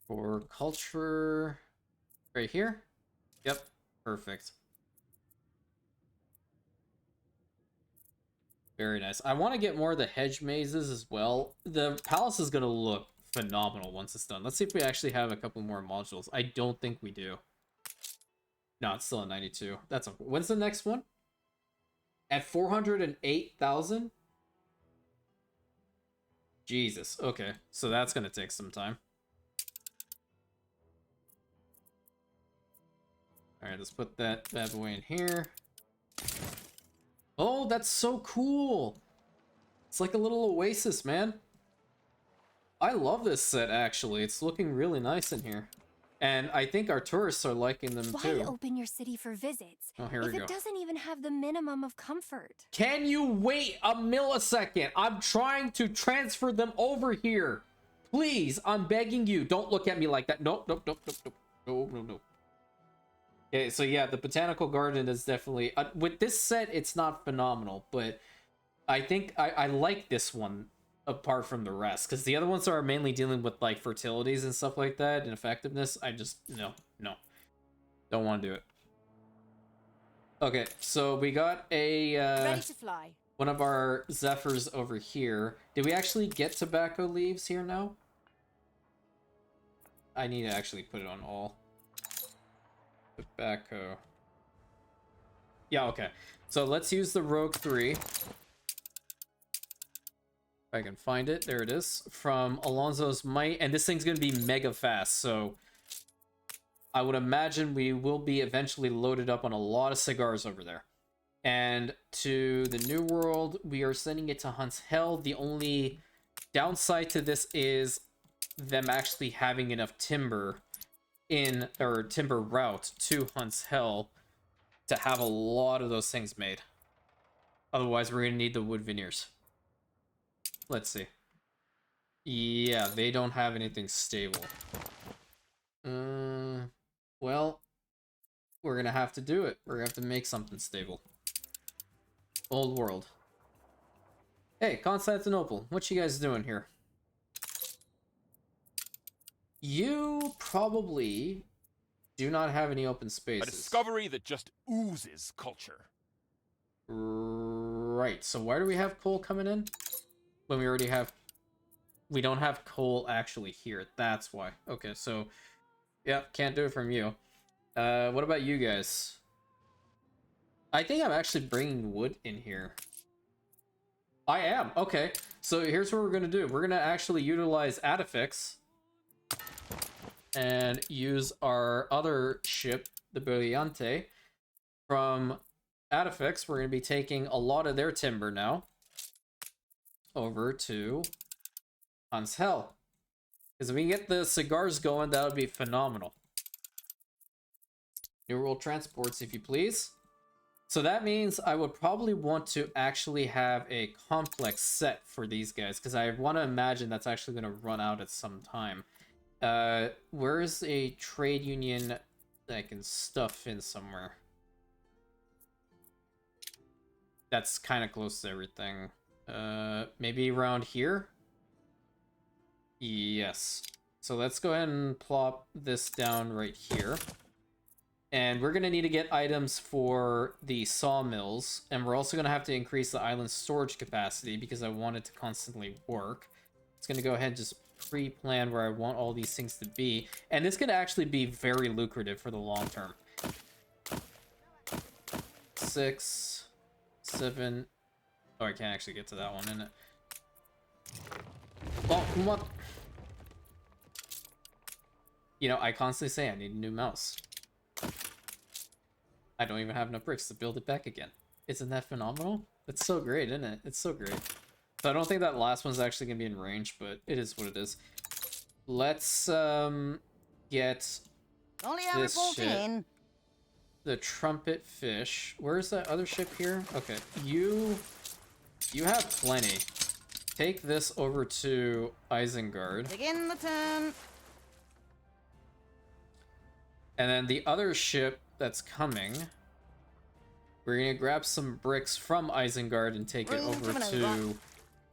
For culture... Right here? Yep, perfect. Very nice. I want to get more of the hedge mazes as well. The palace is going to look phenomenal once it's done. Let's see if we actually have a couple more modules. I don't think we do. No, it's still at 92. That's okay. When's the next one? At 408,000? Jesus. Okay, so that's going to take some time. Alright, let's put that bad boy in here. Oh, that's so cool! It's like a little oasis, man. I love this set, actually. It's looking really nice in here. And I think our tourists are liking them, Why too. open your city for visits Oh, here if we go. it doesn't even have the minimum of comfort? Can you wait a millisecond? I'm trying to transfer them over here. Please, I'm begging you. Don't look at me like that. Nope, nope, nope, nope, nope. No, no, no. Okay, so yeah, the Botanical Garden is definitely... with this set, it's not phenomenal, but I think I like this one apart from the rest, because the other ones are mainly dealing with, like, fertilities and stuff like that, and effectiveness. I just... No. Don't want to do it. Okay, so we got a... Ready to fly. one of our Zephyrs over here. Did we actually get tobacco leaves here now? I need to actually put it on all. Tobacco. Yeah, okay. So let's use the Rogue 3. If I can find it. There it is. From Alonso's Might. And this thing's going to be mega fast, so... I would imagine we will be eventually loaded up on a lot of cigars over there. And to the New World, we are sending it to Hunt's Hell. The only downside to this is them actually having enough timber in, or timber route to Hunt's Hell to have a lot of those things made. Otherwise, we're going to need the wood veneers. Let's see. Yeah, they don't have anything stable. Well, we're going to have to do it. We're going to have to make something stable. Old world. Hey, Constantinople, what you guys doing here? You probably do not have any open A spaces. discovery that just oozes culture. Right, so why do we have coal coming in? When we already have... We don't have coal actually here, that's why. Okay, so... Yeah, can't do it from you. What about you guys? I think I'm actually bringing wood in here. I am, okay. So here's what we're gonna do. We're gonna actually utilize Adifix and use our other ship, the Brillante. From Adifix, we're gonna be taking a lot of their timber now over to Hunt's Hell. Because if we can get the cigars going, that would be phenomenal. New World Transports, if you please. So that means I would probably want to actually have a complex set for these guys, because I want to imagine that's actually going to run out at some time. Where's a trade union that I can stuff in somewhere? That's kind of close to everything. Maybe around here? Yes. So let's go ahead and plop this down right here. And we're going to need to get items for the sawmills. And we're also going to have to increase the island's storage capacity because I want it to constantly work. It's going to go ahead and just pre-plan where I want all these things to be. And this could actually be very lucrative for the long term. 6, 7... Oh, I can't actually get to that one, innit? Oh, what? You know, I constantly say I need a new mouse. I don't even have enough bricks to build it back again. Isn't that phenomenal? It's so great, isn't it? It's so great. So I don't think that last one's actually gonna be in range, but it is what it is. Let's get Only this reporting shit. in. The trumpet fish. Where's that other ship here? Okay, you have plenty. Take this over to Isengard. Begin the turn. And then the other ship that's coming, we're gonna grab some bricks from Isengard and take it Room over to to maneuver.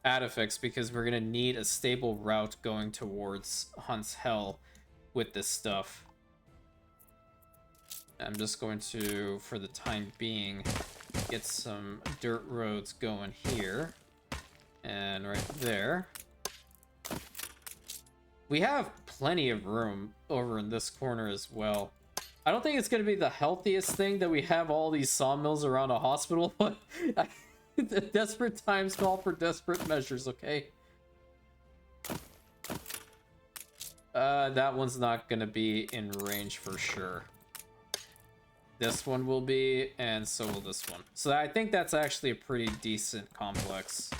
Adifix because we're gonna need a stable route going towards Hunt's Hell with this stuff. I'm just going to, for the time being, get some dirt roads going here. And right there. We have plenty of room over in this corner as well. I don't think it's going to be the healthiest thing that we have all these sawmills around a hospital, but desperate times call for desperate measures, okay? That one's not going to be in range for sure. This one will be, and so will this one. So I think that's actually a pretty decent complex.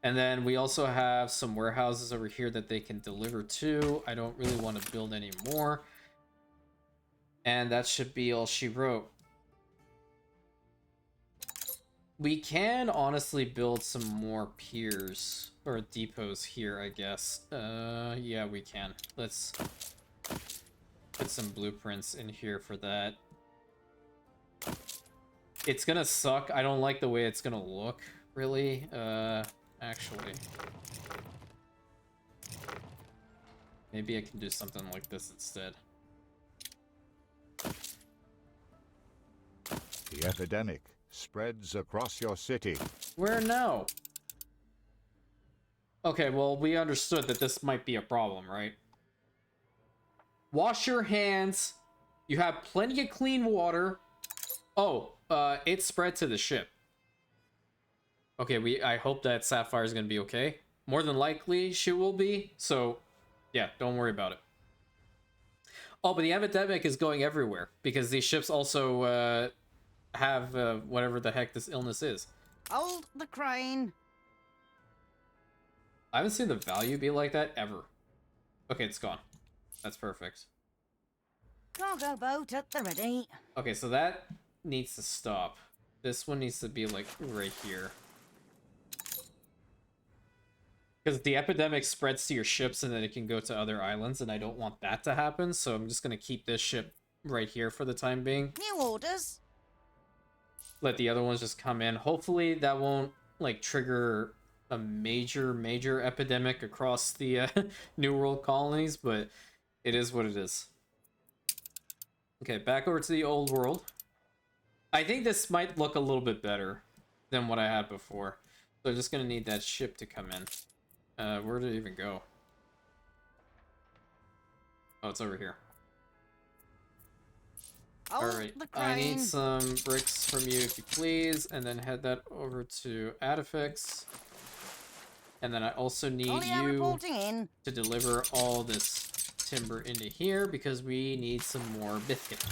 And then we also have some warehouses over here that they can deliver to. I don't really want to build any more. And that should be all she wrote. We can honestly build some more piers or depots here, I guess. Yeah, we can. Let's put some blueprints in here for that. It's gonna suck. I don't like the way it's gonna look, really. Actually, maybe I can do something like this instead. The epidemic spreads across your city. Where now? Okay, well, we understood that this might be a problem, right? Wash your hands. You have plenty of clean water. Oh, it spread to the ship. Okay, I hope that Sapphire is going to be okay. More than likely, she will be. So, yeah, don't worry about it. Oh, but the epidemic is going everywhere. Because these ships also have whatever the heck this illness is. Hold the crane. I haven't seen the value be like that ever. Okay, it's gone. That's perfect. Cargo boat at the ready. Okay, so that needs to stop. This one needs to be, like, right here. Because the epidemic spreads to your ships and then it can go to other islands, and I don't want that to happen, so I'm just going to keep this ship right here for the time being. New orders. Let the other ones just come in. Hopefully that won't, like, trigger a major epidemic across the New World colonies, but it is what it is. Okay, back over to the old world. I think this might look a little bit better than what I had before. So I'm just going to need that ship to come in. Where did it even go? Oh, it's over here. Hold Alright, the I need crane. some bricks from you, if you please, and then head that over to Adifix. And then I also need Only you reporting in. to deliver all this timber into here, because we need some more biscuit.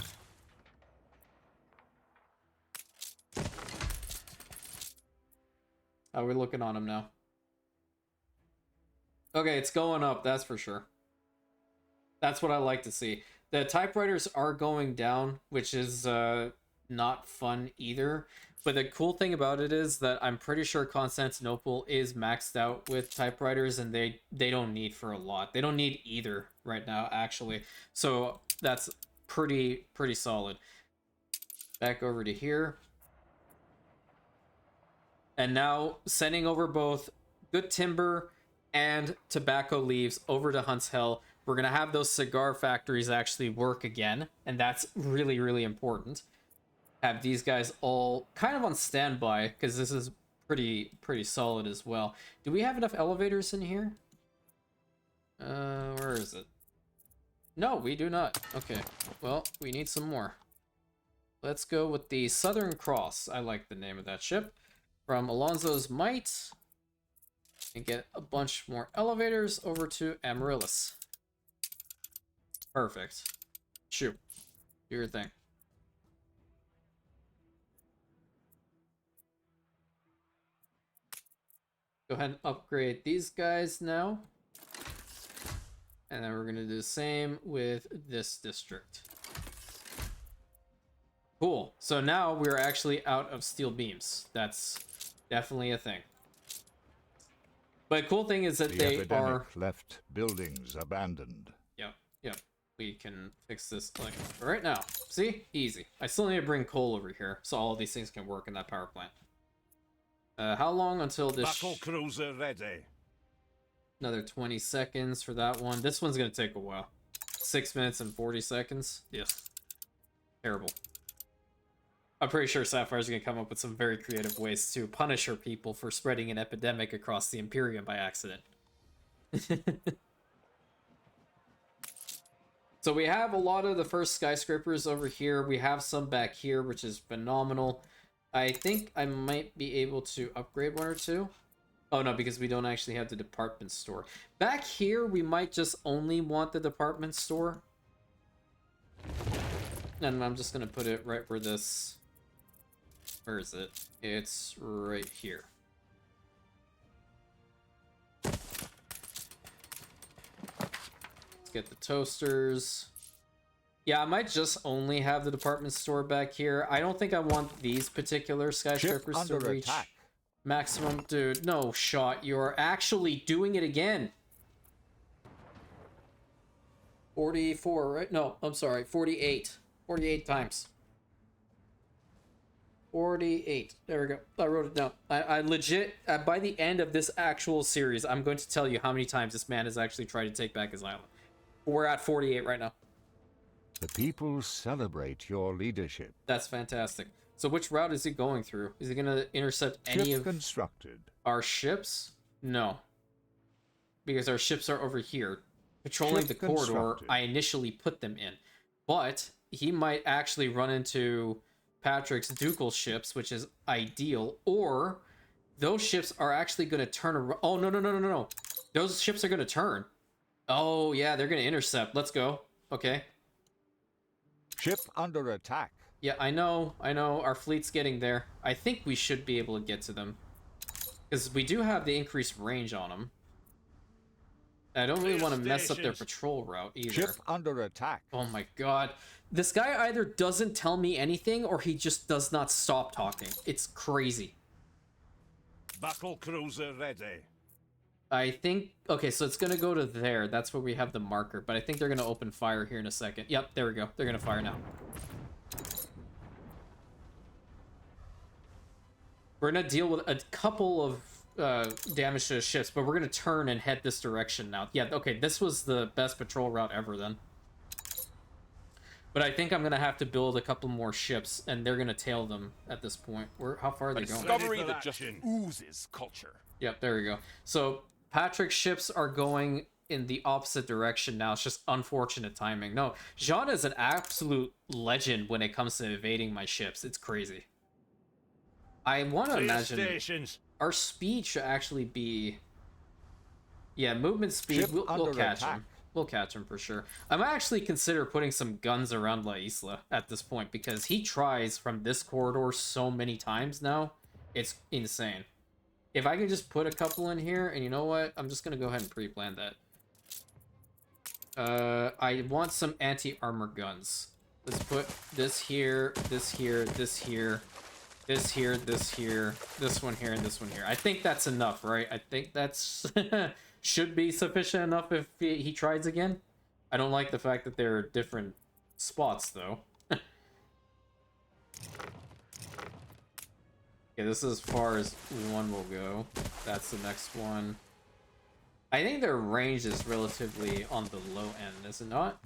How are we looking on them now? Okay, it's going up, that's for sure. That's what I like to see. The typewriters are going down, which is not fun either. But the cool thing about it is that I'm pretty sure Constantinople is maxed out with typewriters, and they don't need for a lot. They don't need either right now, actually. So that's pretty solid. Back over to here. And now sending over both good timber and tobacco leaves over to Hunt's Hell. We're gonna have those cigar factories actually work again, and that's really, really important. Have these guys all kind of on standby, because this is pretty solid as well. Do we have enough elevators in here? Where is it? No, we do not. Okay, well, we need some more. Let's go with the Southern Cross. I like the name of that ship. From Alonso's Might. And get a bunch more elevators over to Amaryllis. Perfect. Shoot. Do your thing. Go ahead and upgrade these guys now. And then we're going to do the same with this district. Cool. So now we're actually out of steel beams. That's definitely a thing. But cool thing is that The they epidemic are... left buildings abandoned. Yep. We can fix this like right now. See? Easy. I still need to bring coal over here so all of these things can work in that power plant. How long until this... Battle cruiser ready. Another 20 seconds for that one. This one's gonna take a while. 6 minutes and 40 seconds. Yeah. Terrible. I'm pretty sure Sapphire's gonna come up with some very creative ways to punish her people for spreading an epidemic across the Imperium by accident. So we have a lot of the first skyscrapers over here. We have some back here, which is phenomenal. I think I might be able to upgrade one or two. Oh no, because we don't actually have the department store. Back here, we might just only want the department store. And I'm just gonna put it right where this... Where is it? It's right here. Let's get the toasters. Yeah, I might just only have the department store back here. I don't think I want these particular skyscrapers to reach maximum. Dude, no shot. You're actually doing it again. 44, right? No, I'm sorry. 48. 48 times. 48. There we go. I wrote it down. I legit, by the end of this actual series, I'm going to tell you how many times this man has actually tried to take back his island. We're at 48 right now. The people celebrate your leadership. That's fantastic. So which route is he going through? Is he going to intercept any Ship of constructed. our ships? No. Because our ships are over here. Patrolling the corridor constructed. I initially put them in. But he might actually run into Patrick's ducal ships, which is ideal. Or those ships are actually going to turn around. Oh, no. Those ships are going to turn. Oh, yeah, they're going to intercept. Let's go. Okay. Ship under attack. Yeah, I know. Our fleet's getting there. I think we should be able to get to them. Because we do have the increased range on them. I don't really want to mess up their patrol route either. Ship under attack. Oh my god. This guy either doesn't tell me anything or he just does not stop talking. It's crazy. Battle cruiser ready. I think... Okay, so it's going to go to there. That's where we have the marker. But I think they're going to open fire here in a second. Yep, there we go. They're going to fire now. We're going to deal with a couple of damage to the ships, but we're going to turn and head this direction now. Yeah, okay, this was the best patrol route ever then. But I think I'm going to have to build a couple more ships, and they're going to tail them at this point. How far are they going? Discovery that just oozes culture. Yep, there we go. So Patrick's ships are going in the opposite direction now. It's just unfortunate timing. No, Jean is an absolute legend when it comes to evading my ships. It's crazy. I want to imagine our speed should actually be... Yeah, movement speed. We'll catch him. We'll catch him for sure. I might actually consider putting some guns around La Isla at this point because he tries from this corridor so many times now. It's insane. If I can just put a couple in here, and you know what? I'm just going to go ahead and pre-plan that. I want some anti-armor guns. Let's put this here, this here, this here, this here, this here, this one here, and this one here. I think that's enough, right? I think that's... should be sufficient enough if he tries again. I don't like the fact that they're different spots, though. Okay, this is as far as one will go. That's the next one. I think their range is relatively on the low end, is it not?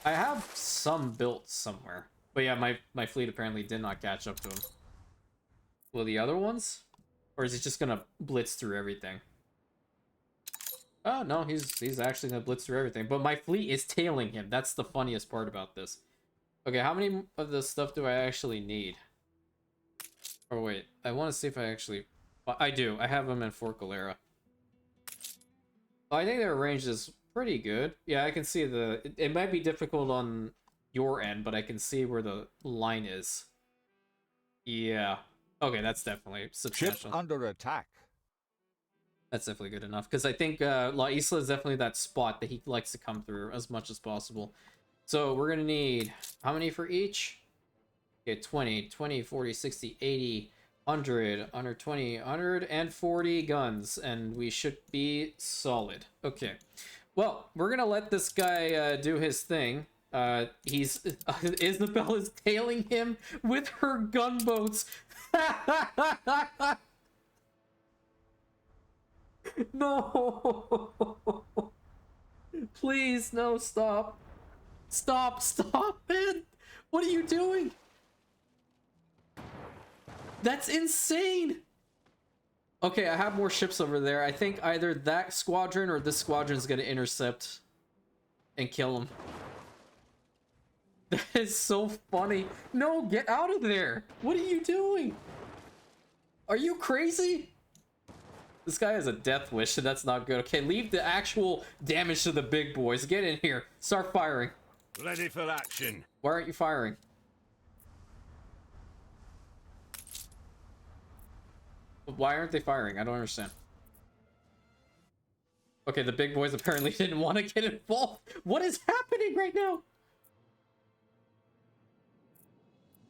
I have some built somewhere. But yeah, my fleet apparently did not catch up to him. Will the other ones? Or is he just gonna blitz through everything? Oh, no, he's actually gonna blitz through everything. But my fleet is tailing him. That's the funniest part about this. Okay, how many of this stuff do I actually need? Oh, wait. I want to see if I actually... I do. I have them in Fort Galera. I think their range is pretty good. Yeah, I can see the... It might be difficult on your end, but I can see where the line is. Yeah. Okay, that's definitely substantial. Ship under attack. That's definitely good enough. Because I think La Isla is definitely that spot that he likes to come through as much as possible. So we're going to need... How many for each? Okay, 20, 40, 60, 80, 100, 120, 140 guns. And we should be solid. Okay. Well, we're going to let this guy do his thing. Isabel is tailing him with her gunboats. No. Please, no, stop. Stop, man. What are you doing? That's insane. Okay, I have more ships over there. I think either that squadron or this squadron is going to intercept and kill him. That is so funny. No, get out of there. What are you doing? Are you crazy? This guy has a death wish, and that's not good. Okay, leave the actual damage to the big boys. Get in here. Start firing. Ready for action. Why aren't you firing? Why aren't they firing? I don't understand. Okay, the big boys apparently didn't want to get involved. What is happening right now?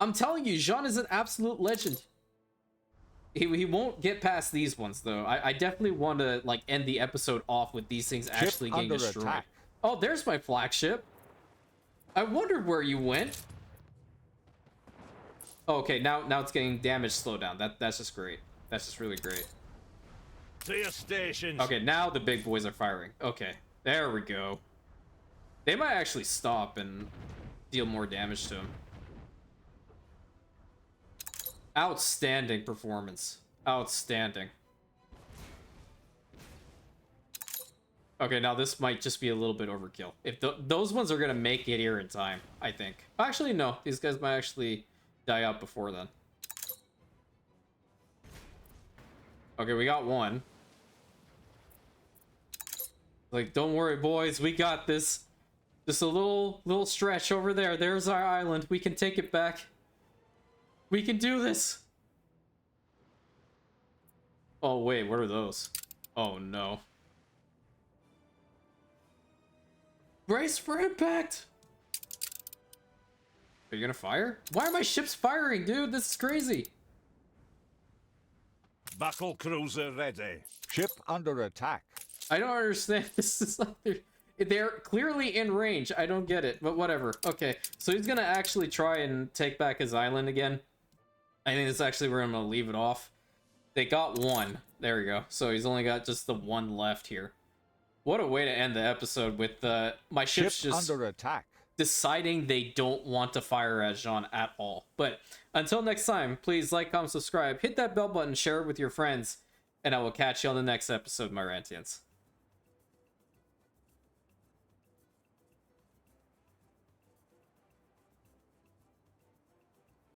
I'm telling you, Jean is an absolute legend. He won't get past these ones, though. I definitely want to, like, end the episode off with these things actually getting destroyed. Attack. Oh, there's my flagship. I wondered where you went. Oh, okay, now it's getting damage slowed down. That's just great. That's just really great. To your stations. Okay, now the big boys are firing. Okay, there we go. They might actually stop and deal more damage to him. Outstanding performance. Outstanding. Okay, now this might just be a little bit overkill. If those ones are going to make it here in time, I think. Actually, no. These guys might actually die out before then. Okay, we got one. Like, don't worry, boys. We got this. Just a little stretch over there. There's our island. We can take it back. We can do this. Oh, wait. What are those? Oh, no. Brace for impact! Are you gonna fire? Why are my ships firing, dude? This is crazy. Battle cruiser ready. Ship under attack. I don't understand. This is like they're clearly in range. I don't get it, but whatever. Okay, so he's gonna actually try and take back his island again. I think this is actually where I'm gonna leave it off. They got one. There we go. So he's only got just the one left here. What a way to end the episode with my ships just under attack, deciding they don't want to fire at Jean at all. But until next time, please like, comment, subscribe, hit that bell button, share it with your friends, and I will catch you on the next episode, my Rantians.